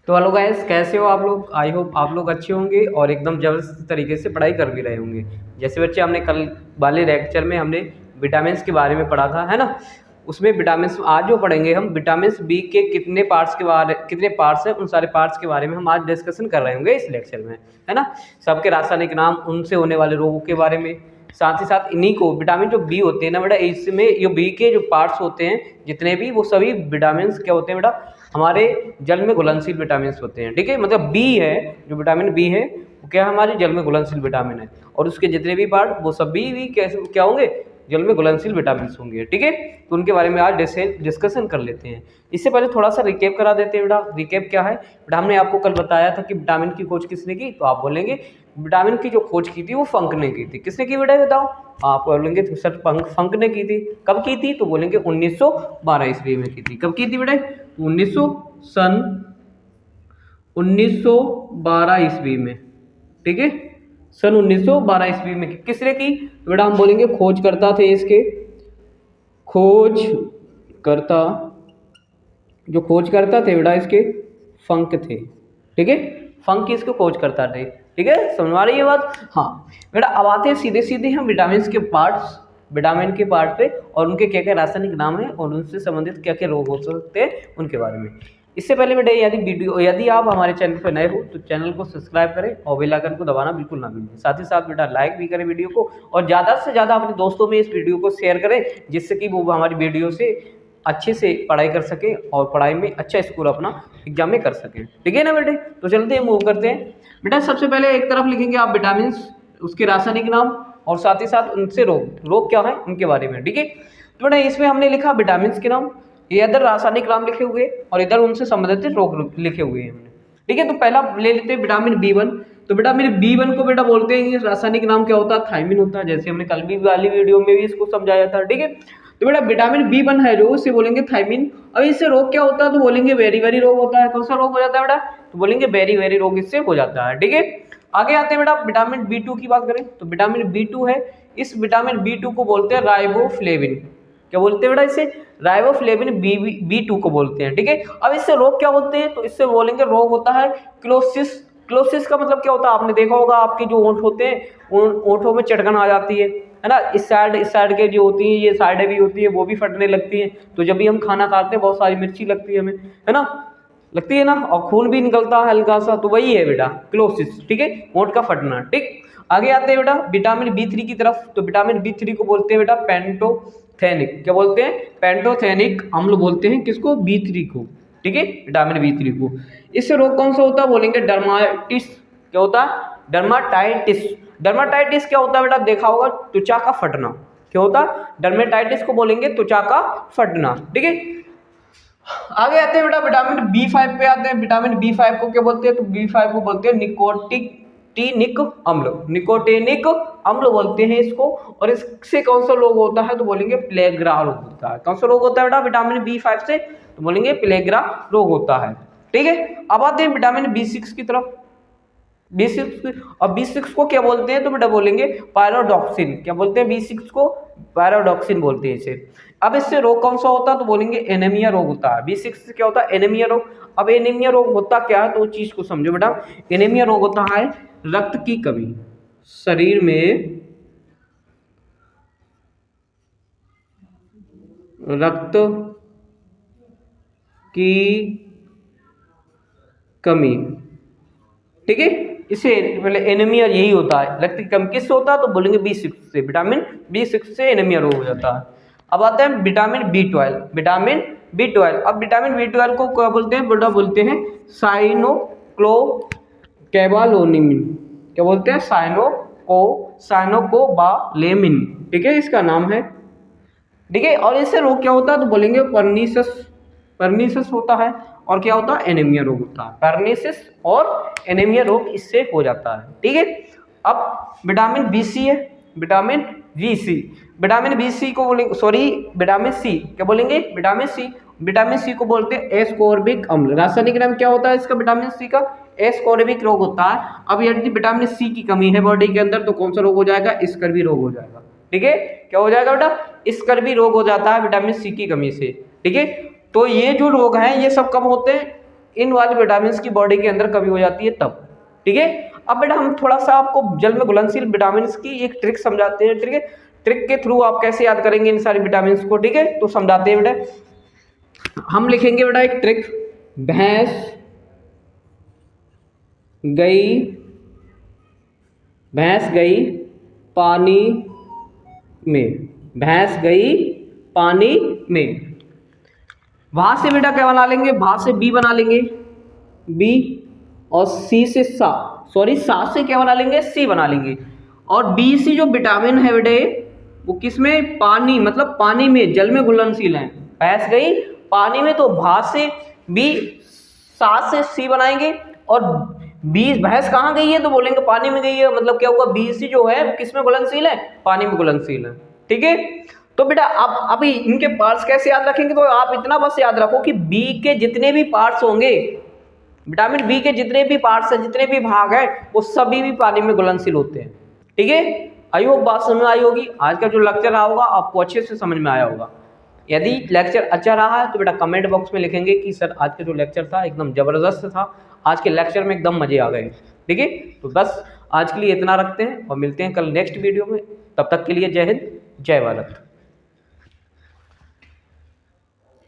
तो hello guys, कैसे हो आप लोग। आई होप आप लोग अच्छे होंगे और एकदम ज़बरदस्त तरीके से पढ़ाई कर भी रहे होंगे। जैसे बच्चे हमने कल वाले लेक्चर में हमने विटामिन्स के बारे में पढ़ा था, है ना। उसमें विटामिन्स आज जो पढ़ेंगे हम विटामिन्स बी के कितने पार्ट्स हैं, उन सारे पार्ट्स के बारे में हम आज डिस्कशन कर रहे होंगे इस लेक्चर में, है ना। सबके रासायनिक नाम, उनसे होने वाले रोगों के बारे में, साथ ही साथ इन्हीं को विटामिन जो बी होते हैं ना बेटा, इसमें ये बी के जो पार्ट्स होते हैं जितने भी, वो सभी विटामिन क्या होते हैं बेटा, हमारे जल में घुलनशील विटामिन होते हैं। ठीक है, मतलब बी है, जो विटामिन बी है वो क्या हमारे जल में घुलनशील विटामिन है, और उसके जितने भी पार्ट वो सभी भी कैसे क्या होंगे, जल में घुलनशील विटामिन होंगे। ठीक है, तो उनके बारे में आज डिस्कशन कर लेते हैं। इससे पहले थोड़ा सा रिकेप करा देते हैं बेटा। रिकेप क्या है बेटा, हमने आपको कल बताया था कि विटामिन की खोज किसने की, तो आप बोलेंगे विटामिन की जो खोज की थी वो फंक ने की थी। किसने की बेटा बताओ, आप बोलेंगे तो सर फंक ने की थी। कब की थी, तो बोलेंगे 1912 ईस्वी में की थी। कब की थी बेटा, 1912 ईस्वी में। ठीक है, सन 1912 ईस्वी में किसने की, तो बेटा हम बोलेंगे खोजकर्ता थे इसके, खोजकर्ता, जो खोजकर्ता थे बेटा इसके फंक थे। ठीक है, फंक इसके खोजकर्ता थे। ठीक है, समझ आ रही है बात। हाँ बेटा, अब आते हैं सीधे सीधे हम विटामिन के पार्ट्स, विटामिन के पार्ट पे, और उनके क्या क्या रासायनिक नाम है और उनसे संबंधित क्या क्या रोग हो सकते हैं उनके बारे में। इससे पहले बेटा यदि आप हमारे चैनल पर नए हो तो चैनल को सब्सक्राइब करें और बेल आइकन को दबाना बिल्कुल ना भूलें। साथ ही साथ बेटा लाइक भी करें वीडियो को, और ज़्यादा से ज़्यादा अपने दोस्तों में इस वीडियो को शेयर करें, जिससे कि वो हमारी वीडियो से अच्छे से पढ़ाई कर सके और पढ़ाई में अच्छा स्कोर अपना एग्जाम में कर सकें। ठीक है ना बेटे, तो चलते हैं, मूव करते हैं बेटा। सबसे पहले एक तरफ लिखेंगे आप विटामिन, उसके रासायनिक नाम, और साथ ही साथ उनसे रोग क्या है उनके बारे में। ठीक है, तो बेटा इसमें हमने लिखा विटामिन के नाम, ये इधर रासायनिक नाम लिखे हुए और इधर उनसे संबंधित रोग लिखे हुए हैं हमने। ठीक है, तो पहला ले लेते हैं विटामिन बी1। तो विटामिन बी1 को बेटा बोलते हैं, रासायनिक नाम क्या होता है, थायमिन होता है, जैसे हमने कल भी वाली वीडियो में भी इसको समझाया था। ठीक है, तो बेटा विटामिन बी1 है जो, उसे बोलेंगे थायमिन। अब इससे रोग क्या होता है, तो बोलेंगे वेरी वेरी रोग होता है। कौन सा रोग हो जाता है बेटा, तो बोलेंगे वेरी वेरी रोग इससे हो जाता है। ठीक है, आगे आते हैं बेटा, विटामिन बी2 की बात करें तो विटामिन बी2 है, इस विटामिन बी2 को बोलते हैं राइबोफ्लेविन। क्या बोलते हैं बेटा इसे, राइबोफ्लेविन बी2 को बोलते हैं। ठीक है, अब इससे रोग क्या होते हैं, तो इससे बोलेंगे रोग होता है क्लोसिस। क्लोसिस का मतलब क्या होता है, आपने देखा होगा आपके जो ओंठ होते हैं उन ओंठों में चटकन आ जाती है ना। इस साइड के जो होती है, ये साइडें भी होती है, वो भी फटने लगती है। तो जब भी हम खाना खाते हैं बहुत सारी मिर्ची लगती है हमें, है ना, लगती है ना, और खून भी निकलता है हल्का सा, तो वही है बेटा क्लोसिस। ठीक है, ओंठ का फटना। ठीक, आगे आते हैं बेटा विटामिन बी3 की तरफ। तो विटामिन बी3 को बोलते हैं बेटा पेंटोथेनिक। क्या बोलते हैं, पेंटोथेनिक अम्ल बोलते हैं किसको, बी3 को। ठीक है, विटामिन बी3 को। इससे रोग कौन सा होता है, बोलेंगे डर्माटिस। क्या होता है, डर्माटाइटिस। डर्माटाइटिस क्या होता है बेटा, देखा होगा त्वचा का फटना। क्या होता है, डर्मेटाइटिस को बोलेंगे त्वचा का फटना। ठीक है, आगे आते हैं बेटा विटामिन बी5 पे आते हैं। विटामिन बी5 को क्या बोलते हैं, तो बी5 को बोलते हैं निकोटिनिक अम्ल। निकोटिनिक अम्ल बोलते हैं इसको, और इससे कौन सा रोग होता है, तो बोलेंगे प्लेग्रा रोग होता है। कौन सा रोग होता है बेटा विटामिन बी5 से, तो बोलेंगे प्लेग्रा रोग होता है। ठीक है, अब आते हैं विटामिन बी6 की तरफ। बी6, और बी6 को क्या बोलते हैं, तो बेटा बोलेंगे पायरोडॉक्सिन। क्या बोलते हैं, बी6 को पायरोडॉक्सिन बोलते हैं इसे। अब इससे रोग कौन सा होता है, तो बोलेंगे एनीमिया रोग होता है। बी6 से क्या होता है, एनीमिया रोग। अब एनीमिया रोग होता क्या है, तो उस चीज को समझो बेटा। एनीमिया रोग होता है रक्त की कमी, शरीर में रक्त की कमी। ठीक है, इसे पहले एनीमिया यही होता है, रक्त की कमी किससे होता है, तो बोलेंगे बी6 से। विटामिन बी6 से एनीमिया रोग हो जाता है। अब आता है विटामिन बी12। विटामिन बी12, अब विटामिन बी12 को क्या बोलते हैं बेटा, बोलते हैं साइनोकोबालामिन। क्या बोलते हैं, साइनोकोबालामिन। ठीक है, इसका नाम है। ठीक है, और इससे रोग क्या होता है, तो बोलेंगे परनीसस होता है, और क्या होता है, एनीमिया रोग होता है। परनीसिस और एनीमिया रोग इससे हो जाता है। ठीक है, अब विटामिन बी है, विटामिन विटामिन बी को बोलेंगे, सॉरी विटामिन सी। क्या बोलेंगे, विटामिन सी को बोलते हैं एस्कॉर्बिक अम्ल। रासायनिक नाम क्या होता है इसका, विटामिन सी का एस्कॉर्बिक रोग होता है। अब यदि विटामिन सी की कमी है बॉडी के अंदर, तो कौन सा रोग हो जाएगा, स्कर्वी रोग हो जाएगा। ठीक है, क्या हो जाएगा बेटा, स्कर्वी रोग हो जाता है विटामिन सी की कमी से। ठीक है, तो ये जो रोग हैं ये सब कब होते हैं, इन वाले विटामिन की बॉडी के अंदर कमी हो जाती है तब। ठीक है, अब बेटा हम थोड़ा सा आपको जल में घुलनशील विटामिन की एक ट्रिक समझाते हैं। ठीक है, ट्रिक के थ्रू आप कैसे याद करेंगे इन सारे विटामिन को। ठीक है, तो समझाते हैं बेटा। हम लिखेंगे बेटा एक ट्रिक, भैंस गई पानी में, भैंस गई पानी में। वहां से बेटा क्या बना लेंगे, वहां से बी बना लेंगे, बी, और सी से सा से क्या बना लेंगे, सी बना लेंगे। और बी सी जो विटामिन है बेटे वो किस में, पानी, मतलब पानी में, जल में घुलनशील है। भैंस गई पानी में, तो भा से बी, सा से सी बनाएंगे। और बी, भैंस कहाँ गई है तो बोलेंगे पानी में गई है, मतलब क्या हुआ, बी सी जो है किस में घुलनशील है, पानी में घुलनशील है। ठीक है, तो बेटा आप अभी इनके पार्ट्स कैसे याद रखेंगे, तो आप इतना बस याद रखो कि बी के जितने भी पार्ट्स होंगे, विटामिन बी के जितने भी पार्ट्स हैं, जितने भी भाग हैं, वो सभी भी पानी में घुलनशील होते हैं। ठीक है, आई होप बात समझ में आई होगी। आज का जो लेक्चर रहा होगा आपको अच्छे से समझ में आया होगा। यदि लेक्चर अच्छा रहा है तो बेटा कमेंट बॉक्स में लिखेंगे कि सर आज का जो लेक्चर था एकदम ज़बरदस्त था, आज के लेक्चर में एकदम मज़े आ गए। ठीक है, तो बस आज के लिए इतना रखते हैं और मिलते हैं कल नेक्स्ट वीडियो में। तब तक के लिए जय हिंद, जय भारत।